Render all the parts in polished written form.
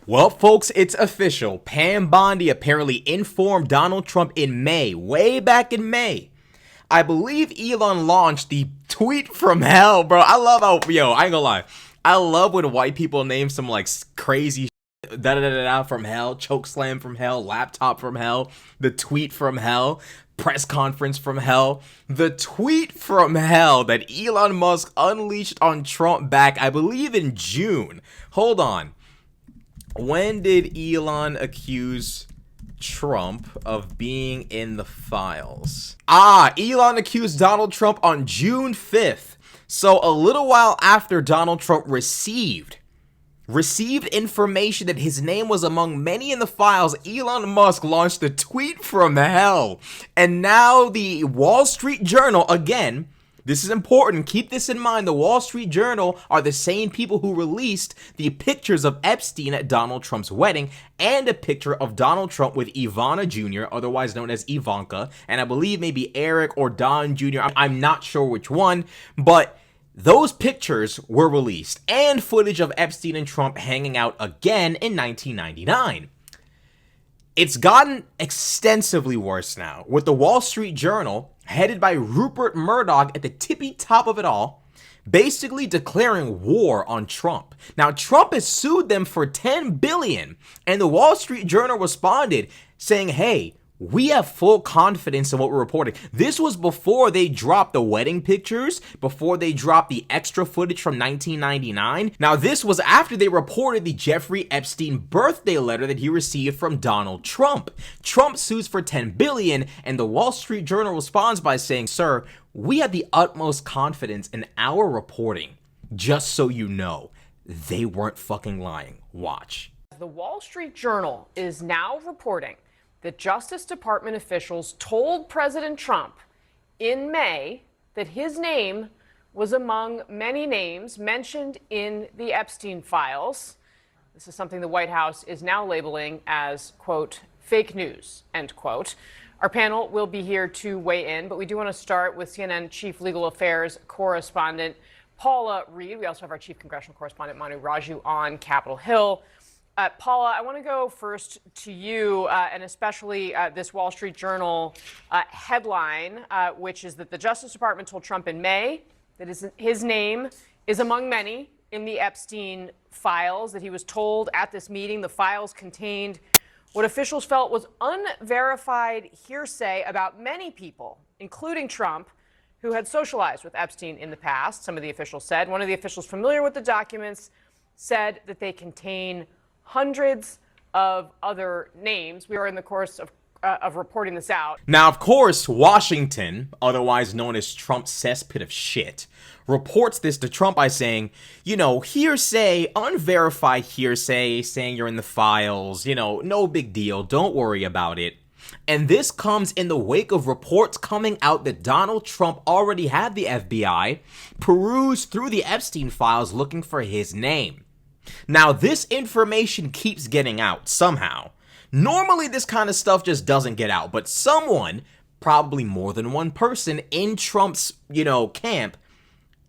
Well, folks, it's official. Pam Bondi apparently informed Donald Trump in May, way back in May. I believe Elon launched the tweet from hell, bro. I love how, I ain't gonna lie. I love when white people name some like crazy da-da-da-da from hell, chokeslam from hell, laptop from hell, the tweet from hell, press conference from hell. The tweet from hell that Elon Musk unleashed on Trump back, I believe in June. Hold on. When did Elon accuse Trump of being in the files? Elon accused Donald Trump on June 5th. So a little while after Donald Trump received information that his name was among many in the files, Elon Musk launched a tweet from hell. And now the Wall Street Journal, again, this is important, keep this in mind, the Wall Street Journal are the same people who released the pictures of Epstein at Donald Trump's wedding and a picture of Donald Trump with Ivana Jr., otherwise known as Ivanka, and I believe maybe Eric or Don Jr., I'm not sure which one, but those pictures were released, and footage of Epstein and Trump hanging out again in 1999. It's gotten extensively worse now, with the Wall Street Journal, headed by Rupert Murdoch at the tippy top of it all, basically declaring war on Trump. Now, Trump has sued them for $10 billion, and the Wall Street Journal responded saying, hey, we have full confidence in what we're reporting. This was before they dropped the wedding pictures, before they dropped the extra footage from 1999. Now, this was after they reported the Jeffrey Epstein birthday letter that he received from Donald Trump. Trump sues for $10 billion, and the Wall Street Journal responds by saying, sir, we have the utmost confidence in our reporting. Just so you know, they weren't fucking lying. Watch. The Wall Street Journal is now reporting that Justice Department officials told President Trump in May that his name was among many names mentioned in the Epstein files. This is something the White House is now labeling as, quote, fake news, end quote. Our panel will be here to weigh in, but we do want to start with CNN Chief Legal Affairs Correspondent Paula Reed. We also have our Chief Congressional Correspondent Manu Raju on Capitol Hill. Paula, I want to go first to you, and especially this Wall Street Journal headline, which is that the Justice Department told Trump in May that his name is among many in the Epstein files, that he was told at this meeting the files contained what officials felt was unverified hearsay about many people, including Trump, who had socialized with Epstein in the past, some of the officials said. One of the officials familiar with the documents said that they contain hundreds of other names. We are in the course of reporting this out. Now, of course, Washington, otherwise known as Trump's cesspit of shit, reports this to Trump by saying, hearsay, unverified hearsay, saying you're in the files, no big deal, don't worry about it. And this comes in the wake of reports coming out that Donald Trump already had the FBI peruse through the Epstein files looking for his name. Now, this information keeps getting out somehow. Normally, this kind of stuff just doesn't get out, but someone, probably more than one person in Trump's, camp,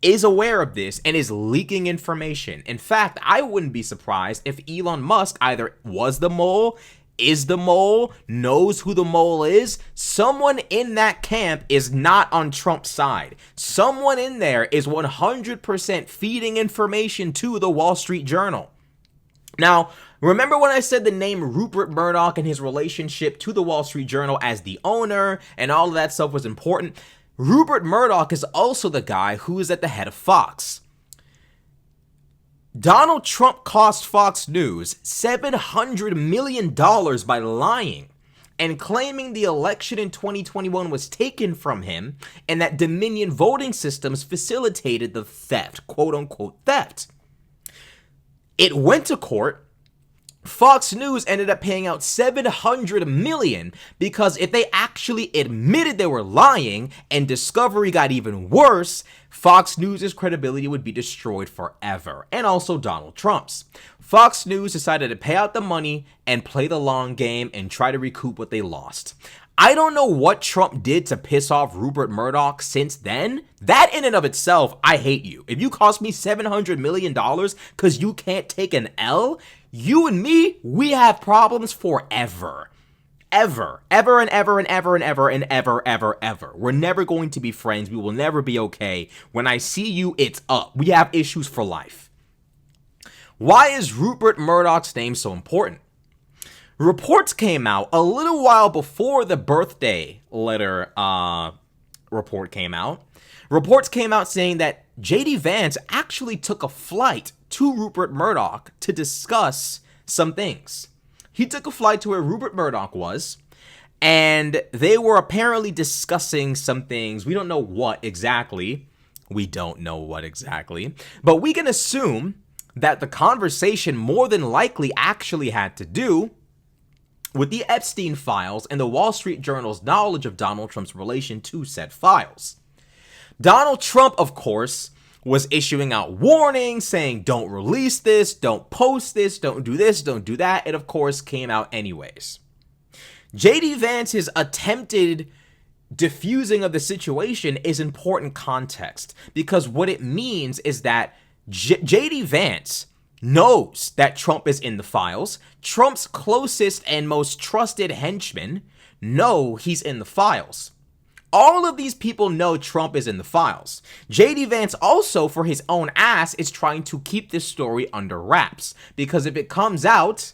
is aware of this and is leaking information. In fact, I wouldn't be surprised if Elon Musk either was the mole, is the mole, knows who the mole is. Someone in that camp is not on Trump's side. Someone in there is 100% feeding information to the Wall Street Journal. Now, remember when I said the name Rupert Murdoch and his relationship to the Wall Street Journal as the owner and all of that stuff was important? Rupert Murdoch is also the guy who is at the head of Fox. Donald Trump cost Fox News $700 million by lying and claiming the election in 2021 was taken from him and that Dominion voting systems facilitated the theft, quote-unquote theft. It went to court. Fox News ended up paying out $700 million because if they actually admitted they were lying and discovery got even worse, Fox News' credibility would be destroyed forever, and also Donald Trump's. Fox News decided to pay out the money and play the long game and try to recoup what they lost. I don't know what Trump did to piss off Rupert Murdoch since then. That in and of itself, I hate you. If you cost me $700 million because you can't take an L, you and me, we have problems forever. Ever and ever and ever and ever and ever, ever, ever. We're never going to be friends. We will never be okay. When I see you, it's up. We have issues for life. Why is Rupert Murdoch's name so important? Reports came out a little while before the birthday letter report came out. Reports came out saying that J.D. Vance actually took a flight to Rupert Murdoch to discuss some things. He took a flight to where Rupert Murdoch was, and they were apparently discussing some things. We don't know what exactly. But we can assume that the conversation more than likely actually had to do with the Epstein files and the Wall Street Journal's knowledge of Donald Trump's relation to said files. Donald Trump, of course, was issuing out warnings saying, don't release this, don't post this, don't do this, don't do that. It, of course, came out anyways. J.D. Vance's attempted diffusing of the situation is important context, because what it means is that J.D. Vance knows that Trump is in the files. Trump's closest and most trusted henchmen know he's in the files. All of these people know Trump is in the files. J.D. Vance also, for his own ass, is trying to keep this story under wraps. Because if it comes out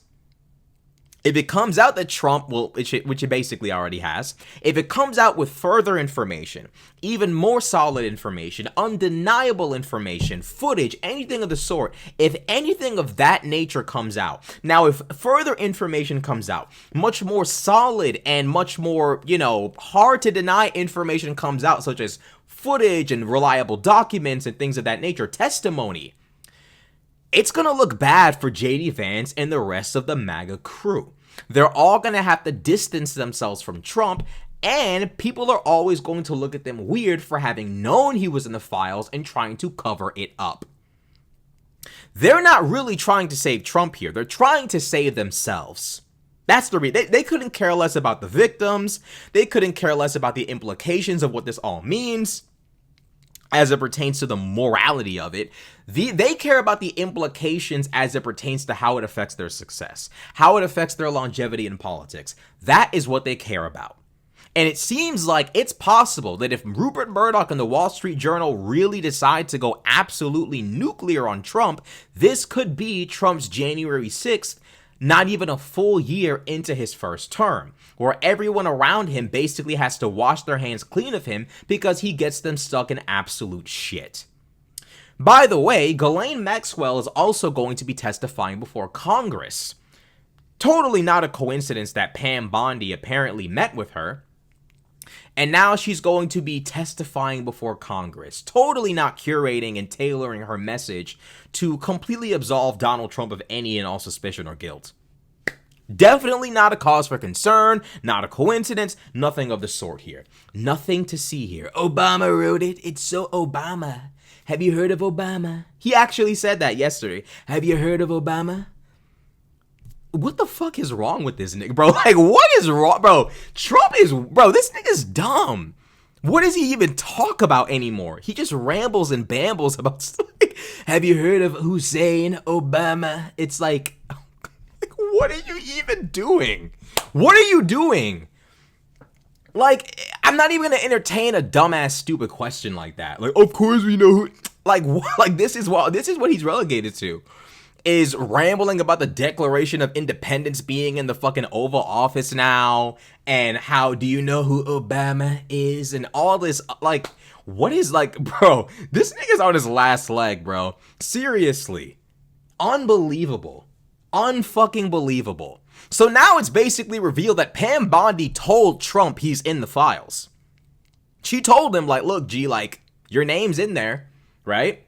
that Trump will, which it basically already has, if it comes out with further information, even more solid information, undeniable information, footage, anything of the sort, if anything of that nature comes out, now if further information comes out, much more solid and much more, hard to deny information comes out, such as footage and reliable documents and things of that nature, testimony, it's going to look bad for J.D. Vance and the rest of the MAGA crew. They're all going to have to distance themselves from Trump, and people are always going to look at them weird for having known he was in the files and trying to cover it up. They're not really trying to save Trump here. They're trying to save themselves. That's the reason. They couldn't care less about the victims. They couldn't care less about the implications of what this all means as it pertains to the morality of it. They care about the implications as it pertains to how it affects their success, how it affects their longevity in politics. That is what they care about. And it seems like it's possible that if Rupert Murdoch and the Wall Street Journal really decide to go absolutely nuclear on Trump, this could be Trump's January 6th, not even a full year into his first term, where everyone around him basically has to wash their hands clean of him because he gets them stuck in absolute shit. By the way, Ghislaine Maxwell is also going to be testifying before Congress. Totally not a coincidence that Pam Bondi apparently met with her, and now she's going to be testifying before Congress. Totally not curating and tailoring her message to completely absolve Donald Trump of any and all suspicion or guilt. Definitely not a cause for concern, not a coincidence, nothing of the sort here. Nothing to see here. Obama wrote it. It's so Obama. Have you heard of Obama? He actually said that yesterday. Have you heard of Obama? What the fuck is wrong with this nigga, bro? Like, what is wrong, bro? This nigga's dumb. What does he even talk about anymore? He just rambles and bambles about stuff. Like, have you heard of Hussein Obama? It's like, what are you even doing? What are you doing? Like, I'm not even gonna entertain a dumbass, stupid question like that. Like, of course we know who. Like, what? Like, this is what he's relegated to. Is rambling about the Declaration of Independence being in the fucking Oval Office now, and how do you know who Obama is, and all this, like, what is, like, bro, this nigga's on his last leg, bro. Seriously. Unbelievable. Unfucking believable. So now it's basically revealed that Pam Bondi told Trump he's in the files. She told him, like, look, G, like, your name's in there, right?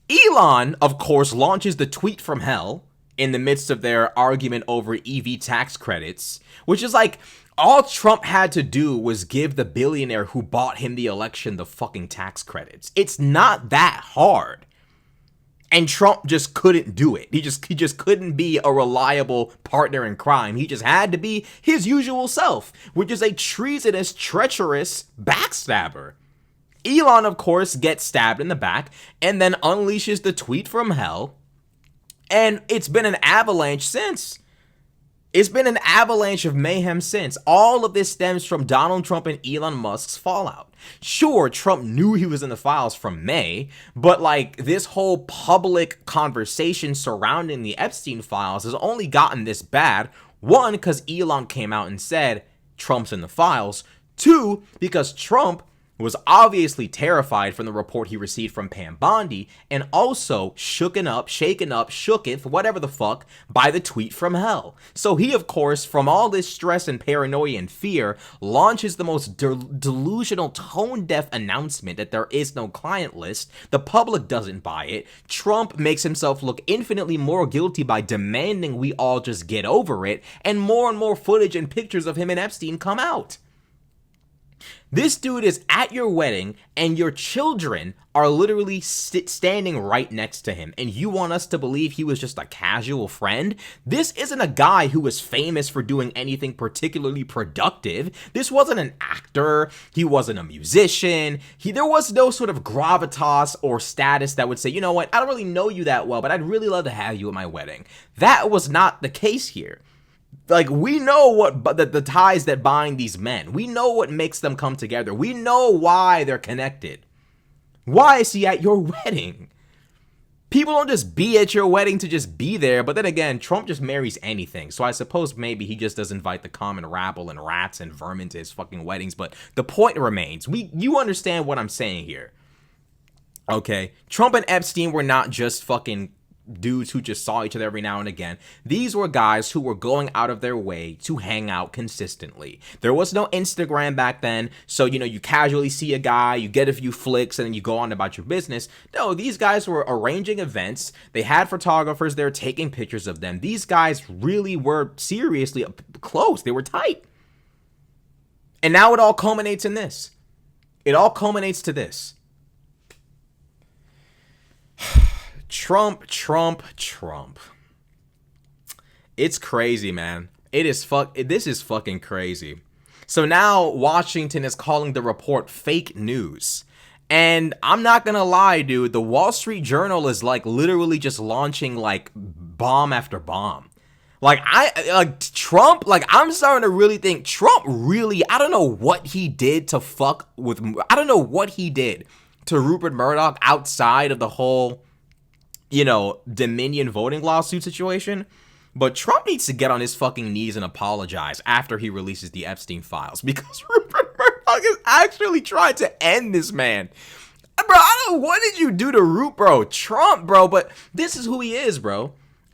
Elon, of course, launches the tweet from hell in the midst of their argument over EV tax credits, which is like, all Trump had to do was give the billionaire who bought him the election the fucking tax credits. It's not that hard. And Trump just couldn't do it. He just couldn't be a reliable partner in crime. He just had to be his usual self, which is a treasonous, treacherous backstabber. Elon, of course, gets stabbed in the back and then unleashes the tweet from hell And it's been an avalanche since. It's been an avalanche of mayhem since. All of this stems from Donald Trump and Elon Musk's fallout. Sure, Trump knew he was in the files from May, but like this whole public conversation surrounding the Epstein files has only gotten this bad. One, because Elon came out and said Trump's in the files. Two, because Trump was obviously terrified from the report he received from Pam Bondi, and also shooketh, whatever the fuck, by the tweet from hell. So he, of course, from all this stress and paranoia and fear, launches the most delusional, tone-deaf announcement that there is no client list. The public doesn't buy it. Trump makes himself look infinitely more guilty by demanding we all just get over it, and more footage and pictures of him and Epstein come out. This dude is at your wedding, and your children are literally standing right next to him, and you want us to believe he was just a casual friend? This isn't a guy who was famous for doing anything particularly productive. This wasn't an actor. He wasn't a musician. There was no sort of gravitas or status that would say, you know what, I don't really know you that well, but I'd really love to have you at my wedding. That was not the case here. Like, we know what the ties that bind these men. We know what makes them come together. We know why they're connected. Why is he at your wedding? People don't just be at your wedding to just be there. But then again, Trump just marries anything. So I suppose maybe he just does invite the common rabble and rats and vermin to his fucking weddings. But the point remains. You understand what I'm saying here. Okay? Trump and Epstein were not just fucking dudes who just saw each other every now and again. These were guys who were going out of their way to hang out consistently. There was no Instagram back then, so you casually see a guy, you get a few flicks, and then you go on about your business. No, these guys were arranging events. They had photographers there taking pictures of them. These guys really were seriously close. They were tight. And now it all culminates in this. It all culminates to this. Trump. It's crazy, man. This is fucking crazy. So now Washington is calling the report fake news. And I'm not gonna lie, dude, the Wall Street Journal is like literally just launching like bomb after bomb. Trump, I'm starting to really think Trump really, I don't know what he did to Rupert Murdoch outside of the whole Dominion voting lawsuit situation. But Trump needs to get on his fucking knees and apologize after he releases the Epstein files, because Rupert Murdoch is actually trying to end this man. Bro, I don't know, what did you do to Trump, bro? But this is who he is, bro.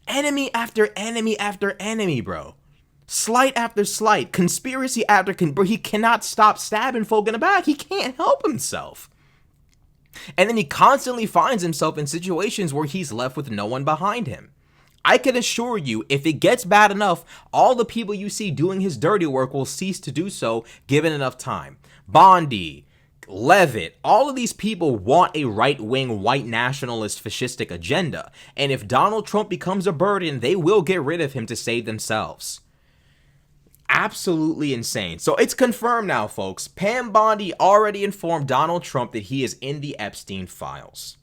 Enemy after enemy after enemy, bro. Slight after slight, conspiracy after bro, he cannot stop stabbing folk in the back. He can't help himself. And then he constantly finds himself in situations where he's left with no one behind him. I can assure you, if it gets bad enough, all the people you see doing his dirty work will cease to do so given enough time. Bondi, Levitt, all of these people want a right-wing, white nationalist, fascistic agenda. And if Donald Trump becomes a burden, they will get rid of him to save themselves. Absolutely insane. So it's confirmed now, folks. Pam Bondi already informed Donald Trump that he is in the Epstein files.